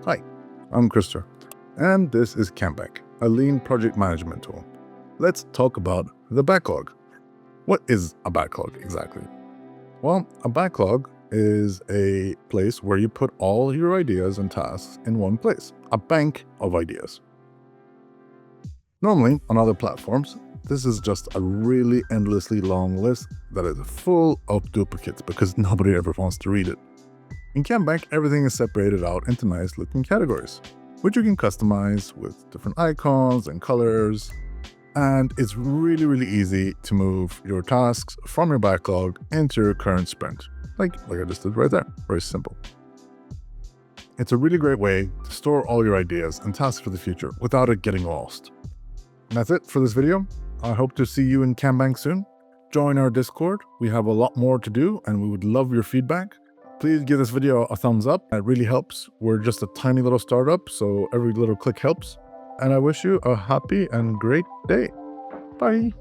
Hi, I'm Krister, and this is Kanbanq, a lean project management tool. Let's talk about the backlog. What is a backlog exactly? Well, a backlog is a place where you put all your ideas and tasks in one place, a bank of ideas. Normally, on other platforms, this is just a really endlessly long list that is full of duplicates because nobody ever wants to read it. In Kanbanq, everything is separated out into nice looking categories, which you can customize with different icons and colors. And it's really easy to move your tasks from your backlog into your current sprint, like I just did right there. Very simple. It's a really great way to store all your ideas and tasks for the future without it getting lost. And that's it for this video. I hope to see you in Kanbanq soon. Join our Discord. We have a lot more to do and we would love your feedback. Please give this video a thumbs up. It really helps. We're just a tiny little startup, so every little click helps. And I wish you a happy and great day. Bye.